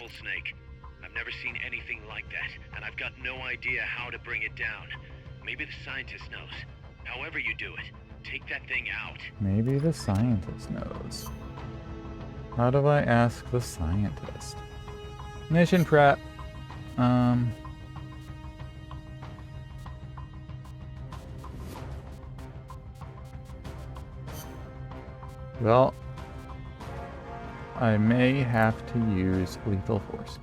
powerful, Snake. I've never seen anything like that, and I've got no idea how to bring it down. Maybe the scientist knows. However you do it, take that thing out. Maybe the scientist knows. How do I ask the scientist? Mission prep. Well, I may have to use lethal force.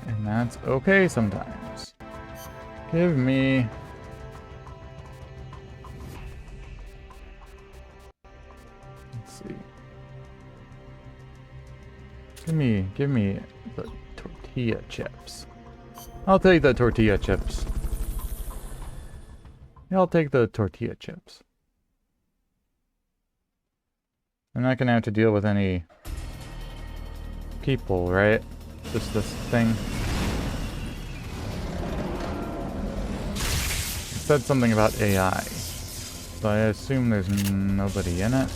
And that's okay sometimes. Give me... Let's see. Give me the tortilla chips. I'll take the tortilla chips. Yeah, I'll take the tortilla chips. I'm not gonna have to deal with any people, right? Just this thing. It said something about AI, so I assume there's nobody in it.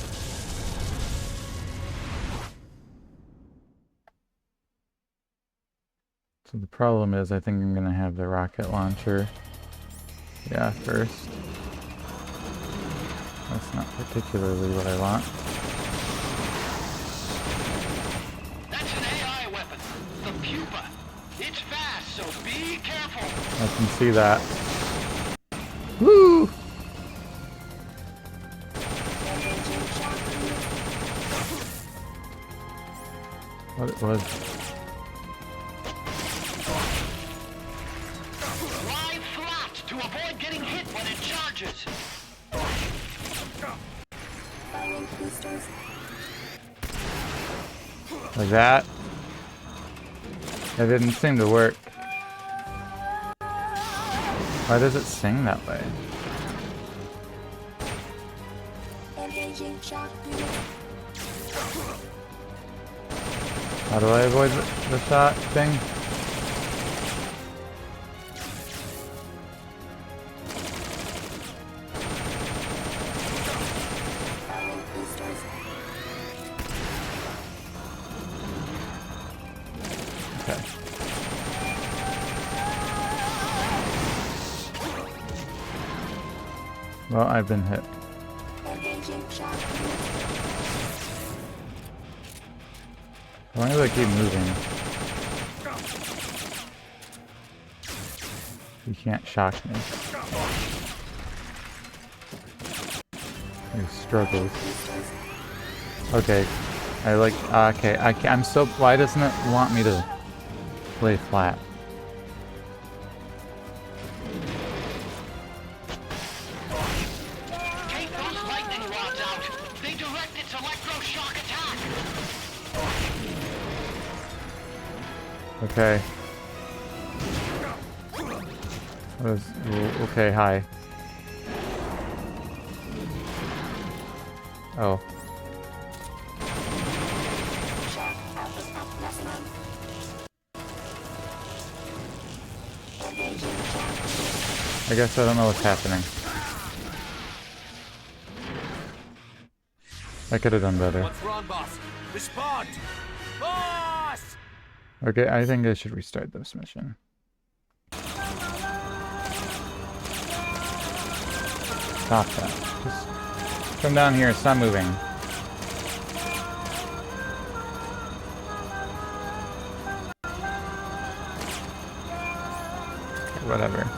So the problem is, I think I'm gonna have the rocket launcher. Yeah, first. That's not particularly what I want. That's an AI weapon. The pupa. It's fast, so be careful. I can see that. Woo! What it was. Lie flat to avoid getting hit when it charges. Like that. That didn't seem to work. Why does it sing that way? How do I avoid the shot thing? Okay. Well, I've been hit. Why do I keep moving? You can't shock me. Your struggles. Okay. I like... okay, I'm so... Why doesn't it want me to lay flat? Take those lightning rods out. They direct its electroshock attack. Okay. Okay, hi. Oh. I guess I don't know what's happening. I could have done better. What's wrong, boss? Respond! Boss! Okay, I think I should restart this mission. Stop that. Just come down here, stop moving. Okay, whatever.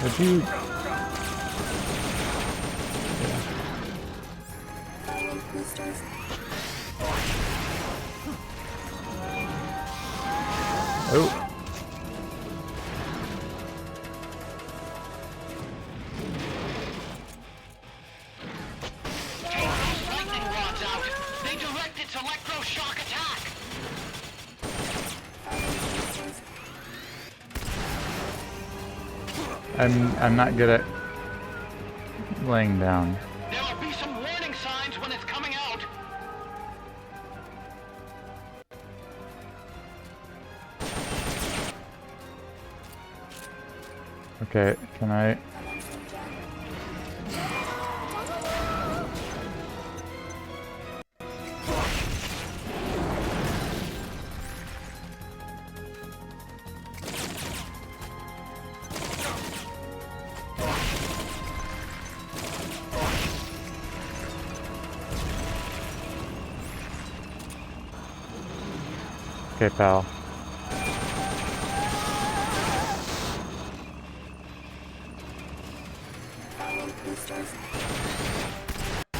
Would you... Oh. Take those lightning rods out. They direct its electroshock attack. I'm not good at laying down. There will be some warning signs when it's coming out. Okay, can I... Okay, pal.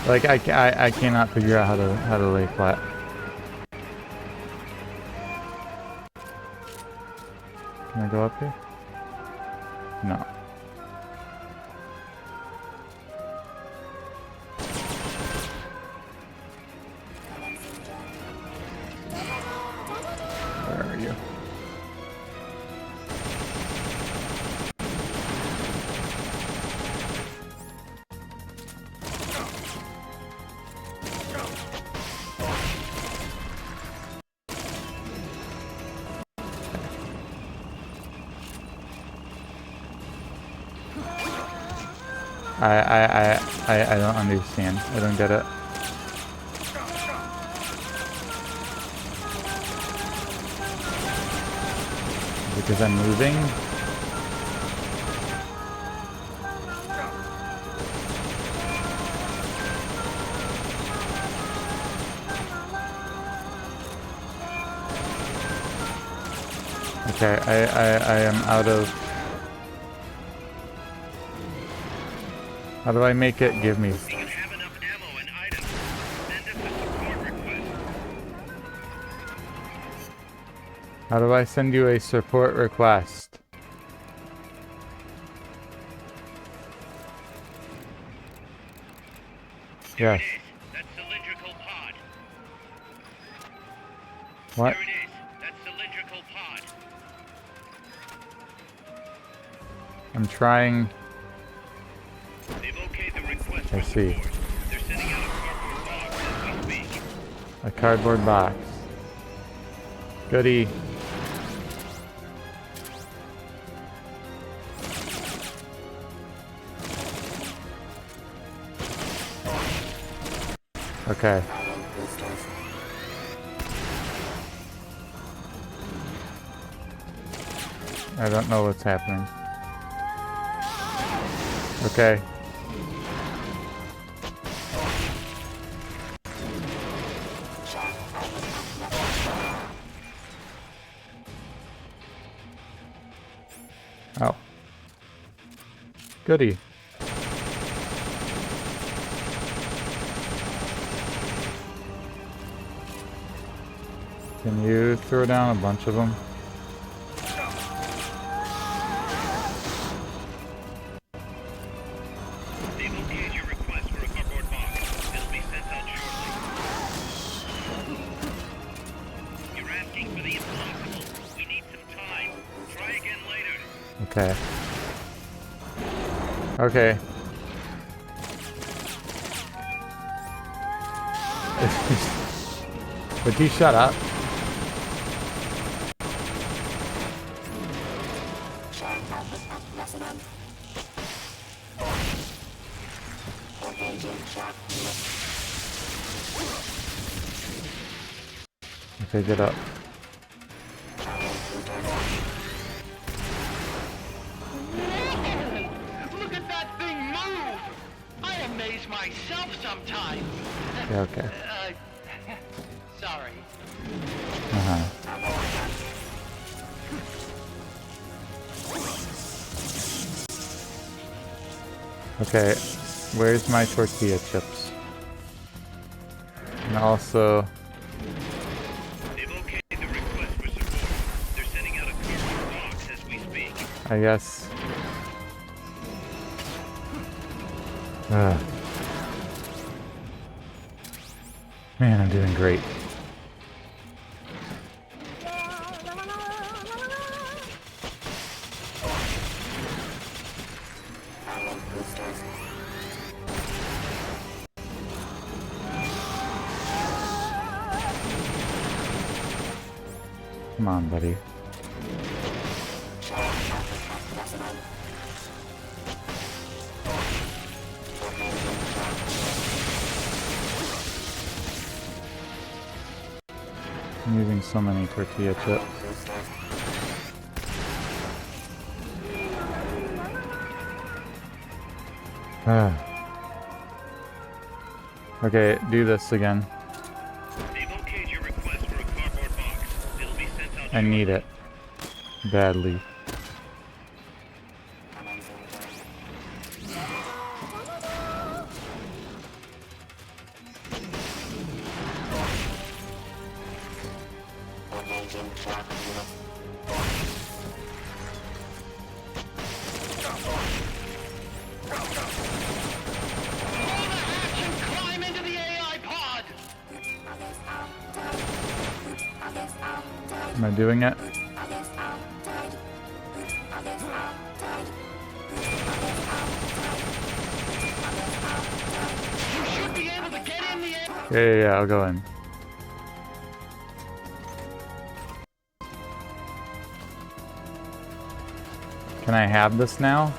Like I cannot figure out how to lay flat. Can I go up here? No. Where are you? I don't understand. I don't get it. Because I'm moving? Okay, I am out of... How do I make it give me? Do you have enough ammo and items? Send us a support request. How do I send you a support request? There Yes. it is. That cylindrical pod. What? There it is. That cylindrical pod. I'm trying... They've okayed the request I for see. support. They're sending out a cardboard box as we speak. A cardboard box. Goody. Okay. I don't know what's happening. Okay. Oh. Goody. Can you throw down a bunch of them? They've okayed your request for a cardboard box. It'll be sent out shortly. You're asking for the impossible. We need some time. Try again later. Okay. Okay. Would you shut up? Okay, get up. Look at that thing move! I amaze myself sometimes. Yeah, okay. Sorry. Uh-huh. Okay, where's my tortilla chips? And also... They've okayed the request for support. They're sending out a cardboard box as we speak. I guess... Ugh. Man, I'm doing great. Come on, buddy. I'm using so many tortilla chips. Okay, do this again. They've okayed your request for a cardboard box. It'll be sent out I need shortly. it. Badly. Climb into the AI pod! Am I doing it? You should be able to get in the air. Yeah, I'll go in. Can I have this now?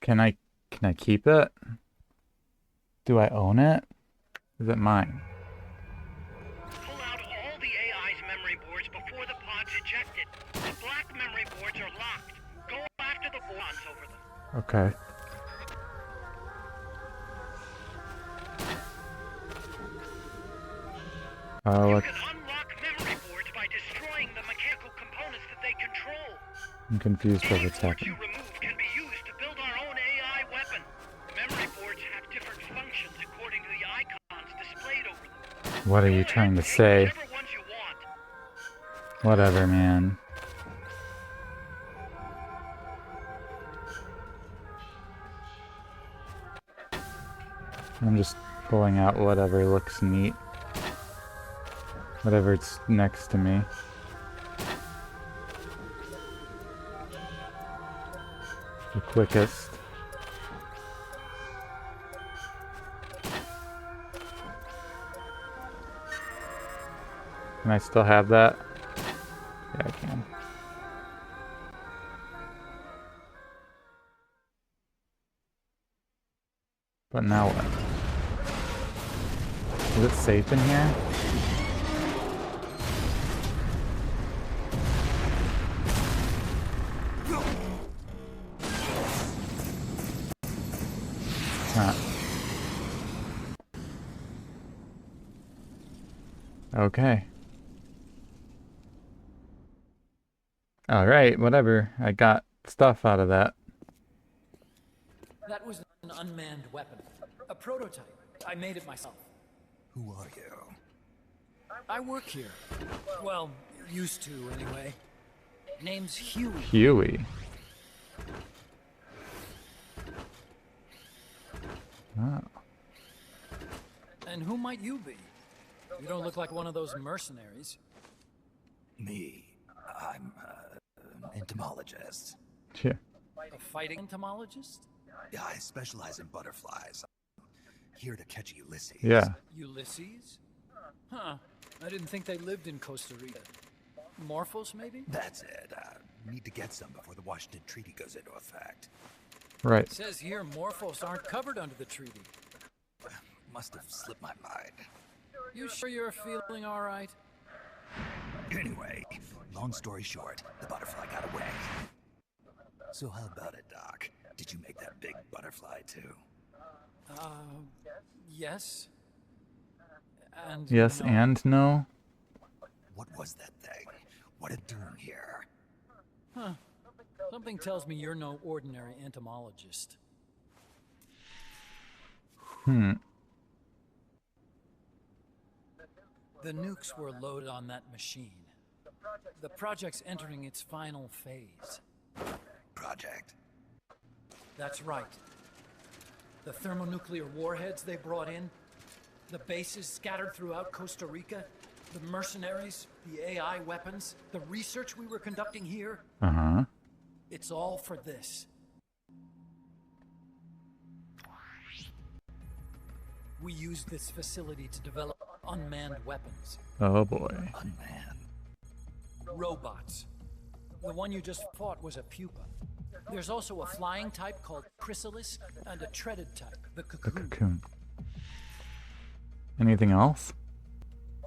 Can I keep it? Do I own it? Is it mine? Pull out all the AI's memory boards before the pod's ejected. The black memory boards are locked. Go after the bonds over them. Okay. You Let's, can unlock memory boards by destroying the mechanical components that they control. I'm confused by Any what's boards happening. you remove can be used to build our own AI weapon. Memory boards have different functions according to the icons displayed over them. What are you trying to say? Whichever ones you want. Whatever, man. I'm just pulling out whatever looks neat. Whatever's next to me. The quickest. Can I still have that? Yeah, I can. But now what? Is it safe in here? Huh. Okay. Alright, whatever. I got stuff out of that. That was an unmanned weapon. A prototype. I made it myself. Who are you? I work here. Well, used to anyway. Name's Huey. Huey. Oh. And who might you be? You don't look like one of those mercenaries. Me. I'm an entomologist. Yeah. A fighting entomologist? Yeah, I specialize in butterflies. Here to catch Ulysses. Yeah. Ulysses? Huh. I didn't think they lived in Costa Rica. Morphos, maybe? That's it. Need to get some before the Washington Treaty goes into effect. Right. It says here Morphos aren't covered under the treaty. Must have slipped my mind. You sure you're feeling alright? Anyway, long story short, the butterfly got away. So how about it, Doc? Did you make that big butterfly too? Yes. And Yes no. and no. What was that thing? What it doing here? Huh. Something tells me you're no ordinary entomologist. Hmm. The nukes were loaded on that machine. The project's entering its final phase. Project? That's right. The thermonuclear warheads they brought in, the bases scattered throughout Costa Rica, the mercenaries, the AI weapons, the research we were conducting here, Uh-huh. it's all for this. We used this facility to develop unmanned weapons. Oh boy. Unmanned. Robots. The one you just fought was a pupa. There's also a flying type called Chrysalis and a treaded type, the The Cocoon. cocoon. Anything else?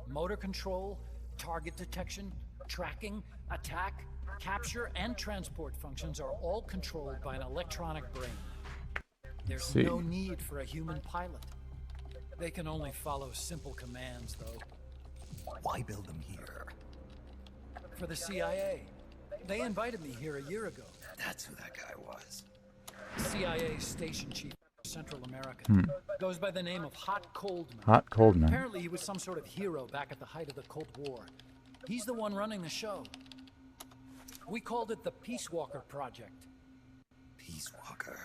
Motor control, target detection, tracking, attack, capture, and transport functions are all controlled by an electronic brain. There's See. no need for a human pilot. They can only follow simple commands, though. Why build them here? For the CIA. They invited me here a year ago. That's who that guy was. CIA's station chief for Central America. Goes by the name of Hot Coldman. Hot, cold man. Apparently he was some sort of hero back at the height of the Cold War. He's the one running the show. We called it the Peace Walker Project. Peace Walker.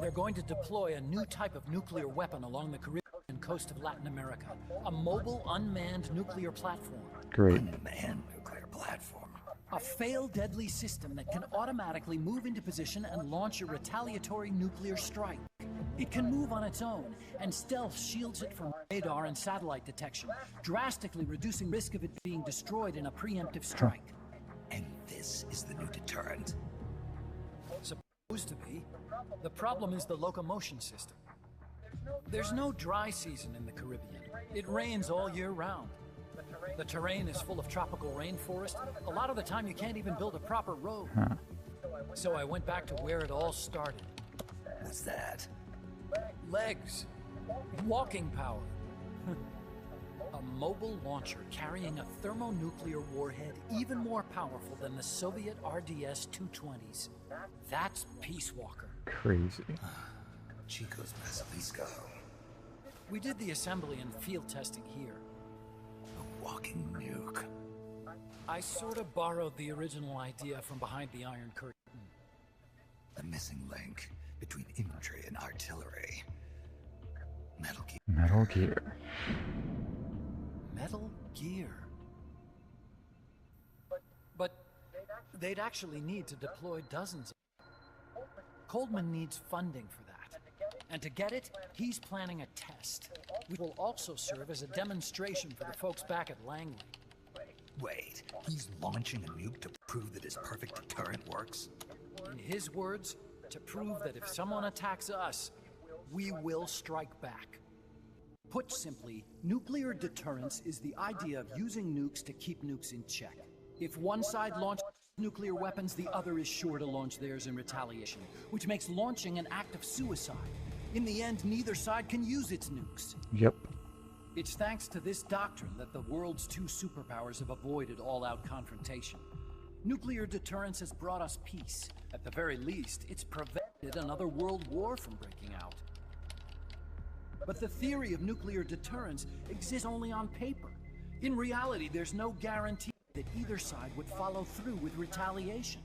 They're going to deploy a new type of nuclear weapon along the Caribbean coast of Latin America. A mobile, unmanned nuclear platform. Great. Unmanned nuclear platform. A fail deadly system that can automatically move into position and launch a retaliatory nuclear strike. It can move on its own, and stealth shields it from radar and satellite detection, drastically reducing risk of it being destroyed in a preemptive strike. And this is the new deterrent. Supposed to be. The problem is the locomotion system. There's no dry season in the Caribbean. It rains all year round. The terrain is full of tropical rainforest. A lot of the time you can't even build a proper road. So I went back to where it all started. What's that? Legs. Walking power. A mobile launcher carrying a thermonuclear warhead even more powerful than the Soviet RDS-220s. That's Peace Walker. Crazy. Chico's Basilisco. We did the assembly and field testing here. A walking nuke. I sort of borrowed the original idea from behind the Iron Curtain. The missing link between infantry and artillery. Metal Gear. Metal Gear. Metal Gear. But they'd actually need to deploy dozens of them. Coldman needs funding for that. And to get it, he's planning a test. Which will also serve as a demonstration for the folks back at Langley. Wait, he's launching a nuke to prove that his perfect deterrent works? In his words, to prove that if someone attacks us, we will strike back. Put simply, nuclear deterrence is the idea of using nukes to keep nukes in check. If one side launches nuclear weapons, the other is sure to launch theirs in retaliation, which makes launching an act of suicide. In the end, neither side can use its nukes. Yep. It's thanks to this doctrine that the world's two superpowers have avoided all-out confrontation. Nuclear deterrence has brought us peace. At the very least, it's prevented another world war from breaking out. But the theory of nuclear deterrence exists only on paper. In reality, there's no guarantee that either side would follow through with retaliation.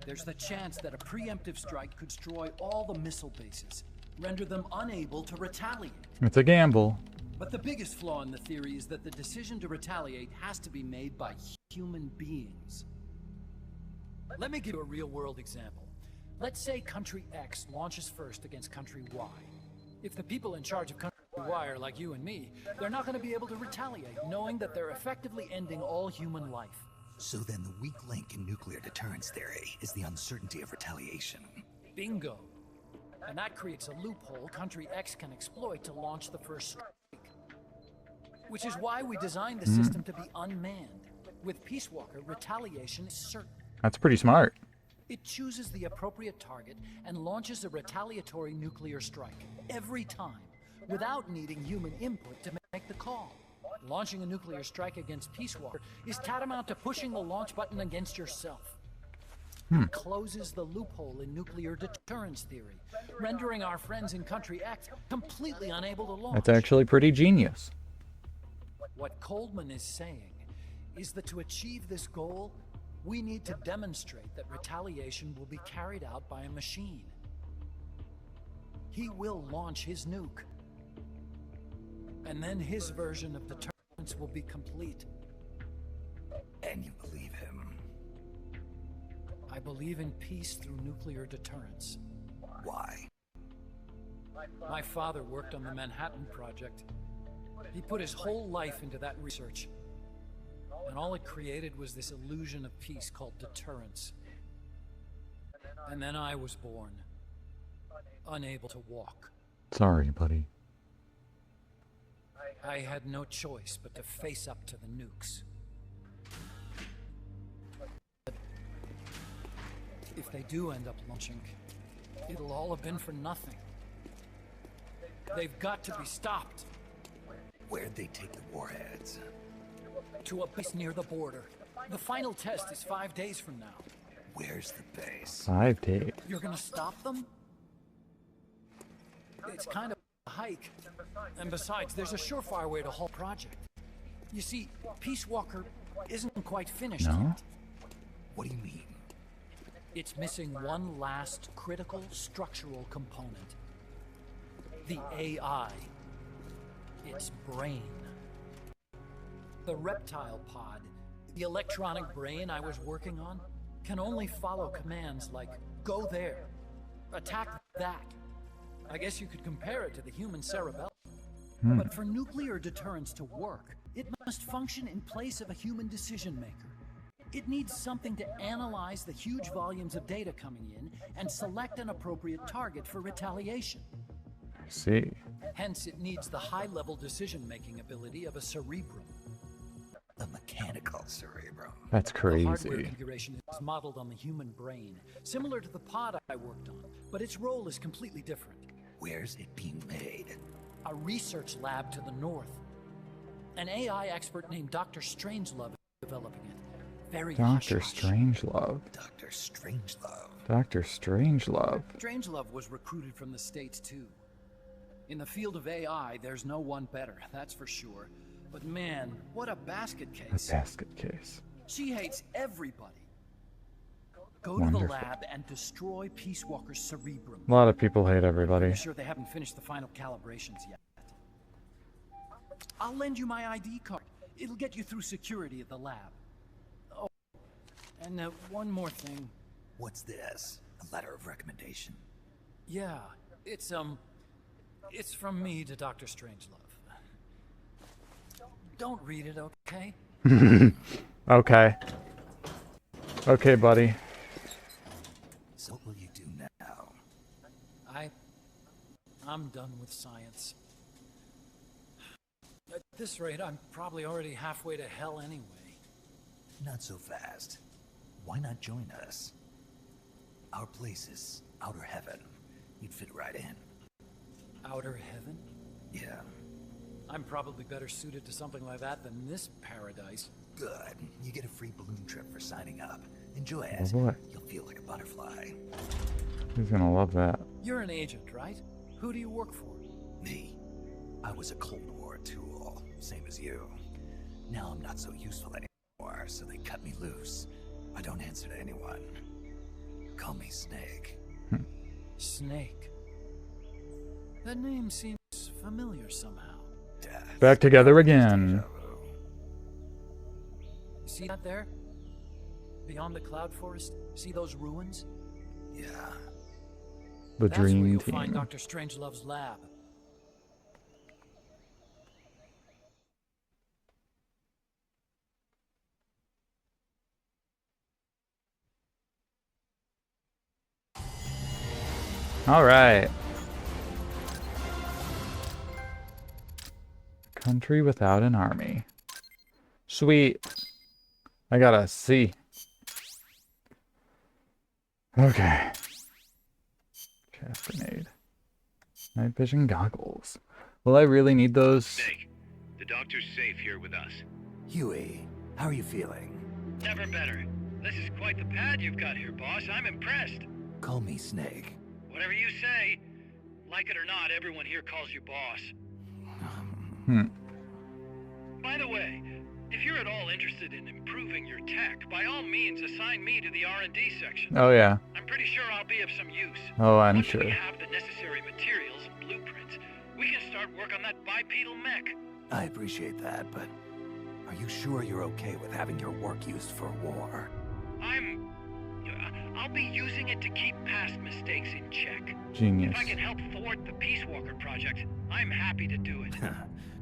There's the chance that a preemptive strike could destroy all the missile bases, render them unable to retaliate. It's a gamble. But the biggest flaw in the theory is that the decision to retaliate has to be made by human beings. Let me give you a real-world example. Let's say Country X launches first against Country Y. If the people in charge of Country Y are like you and me, they're not going to be able to retaliate, knowing that they're effectively ending all human life. So then the weak link in nuclear deterrence theory is the uncertainty of retaliation. Bingo. And that creates a loophole Country X can exploit to launch the first strike. Which is why we designed the system to be unmanned. With Peace Walker, retaliation is certain. That's pretty smart. It chooses the appropriate target and launches a retaliatory nuclear strike every time, without needing human input to make the call. Launching a nuclear strike against Peace Walker is tantamount to pushing the launch button against yourself. It closes the loophole in nuclear deterrence theory, rendering our friends in Country X completely unable to launch. That's actually pretty genius. What Coldman is saying is that to achieve this goal, we need to demonstrate that retaliation will be carried out by a machine. He will launch his nuke. And then his version of deterrence will be complete. And you believe him? I believe in peace through nuclear deterrence. Why? My father worked on the Manhattan Project. He put his whole life into that research. And all it created was this illusion of peace called deterrence. And then I was born. Unable to walk. Sorry, buddy. I had no choice but to face up to the nukes. But if they do end up launching, it'll all have been for nothing. They've got to be stopped. Where'd they take the warheads? To a base near the border. The final test is 5 days from now. Where's the base? 5 days. You're gonna stop them? It's kind of a hike. And besides, there's a surefire way to halt project. You see, Peace Walker isn't quite finished No? yet. What do you mean? It's missing one last critical structural component. The AI. Its brain. The reptile pod, the electronic brain I was working on, can only follow commands like, go there, attack that. I guess you could compare it to the human cerebellum. But for nuclear deterrence to work, it must function in place of a human decision maker. It needs something to analyze the huge volumes of data coming in and select an appropriate target for retaliation. See. Hence, it needs the high-level decision-making ability of a cerebrum. A mechanical cerebrum. That's The hardware crazy. configuration is modeled on the human brain, similar to the pod I worked on, but its role is completely different. Where's it being made? A research lab to the north. An AI expert named Dr. Strangelove is developing it. Very Dr. hush-hush. Strangelove. Dr. Strangelove. Dr. Strangelove. Strangelove was recruited from the States, too. In the field of AI, there's no one better, that's for sure. But man, what a basket A case. basket case. She hates everybody. Go to the Wonderful. lab and destroy Peace Walker's cerebrum. A lot of people hate everybody. I'm sure they haven't finished the final calibrations yet. I'll lend you my ID card. It'll get you through security at the lab. Oh, and one more thing. What's this? A letter of recommendation? Yeah, it's from me to Dr. Strangelove. Don't read it, okay? Okay. Okay, buddy. So what will you do now? I'm done with science. At this rate, I'm probably already halfway to hell anyway. Not so fast. Why not join us? Our place is outer heaven. You'd fit right in. Outer heaven? Yeah, I'm probably better suited to something like that than this paradise. good. You get a free balloon trip for signing up. Enjoy it. Oh boy. You'll feel like a butterfly. He's gonna love that. You're an agent, right? Who do you work for? Me? I was a Cold War tool, same as you. Now I'm not so useful anymore, so they cut me loose. I don't answer to anyone. Call me Snake. Snake. That name seems familiar somehow. Death. Back together again. Deja vu. See that there? Beyond the cloud forest? See those ruins? Yeah. The That's where dream you'll find team. Dr. Strangelove's lab. All right. Country without an army. Sweet. I got a C. Okay. Chest grenade. Night vision goggles. Will I really need those? Snake, the doctor's safe here with us. Huey, how are you feeling? Never better. This is quite the pad you've got here, boss. I'm impressed. Call me Snake. Whatever you say. Like it or not, everyone here calls you boss. By the way, if you're at all interested in improving your tech, by all means assign me to the R&D section. Oh yeah. I'm pretty sure I'll be of some use. Oh, I'm Once sure. we have the necessary materials and blueprints, we can start work on that bipedal mech. I appreciate that, but are you sure you're okay with having your work used for war? I'll be using it to keep past mistakes in check. Genius. If I can help thwart the Peace Walker project, I'm happy to do it.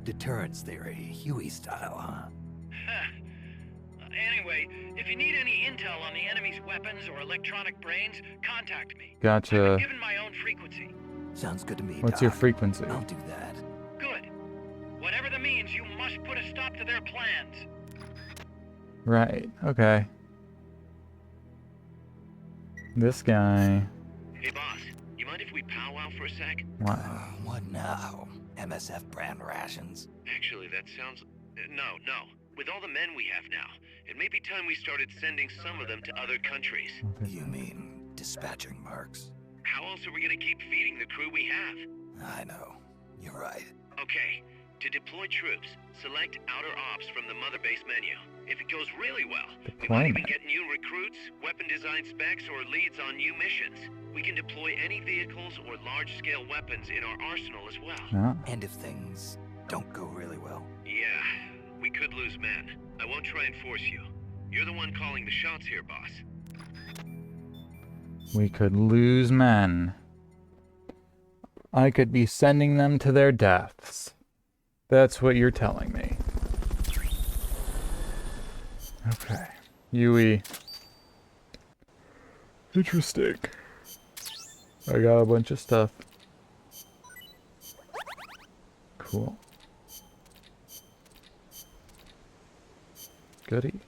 Deterrence theory, Huey style, huh? Anyway, if you need any intel on the enemy's weapons or electronic brains, contact me. I've Gotcha. been given my own frequency. Sounds good to me, What's your Doc. frequency? I'll do that. Good. Whatever the means, you must put a stop to their plans. Right. Okay. This guy. Hey, boss. You mind if we powwow for a sec? What? What now? MSF brand rations? Actually, that sounds... No. With all the men we have now, it may be time we started sending some of them to other countries. You mean dispatching marks? How else are we gonna keep feeding the crew we have? I know. You're right. Okay, to deploy troops, select Outer Ops from the Mother Base menu. If it goes really well, we might even Deployment. get new recruits, weapon design specs, or leads on new missions. We can deploy any vehicles or large-scale weapons in our arsenal as well. No. And if things don't go really well? Yeah, we could lose men. I won't try and force you. You're the one calling the shots here, boss. We could lose men. I could be sending them to their deaths. That's what you're telling me. Okay. Yui. Interesting. I got a bunch of stuff. Cool. Goody.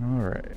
Alright.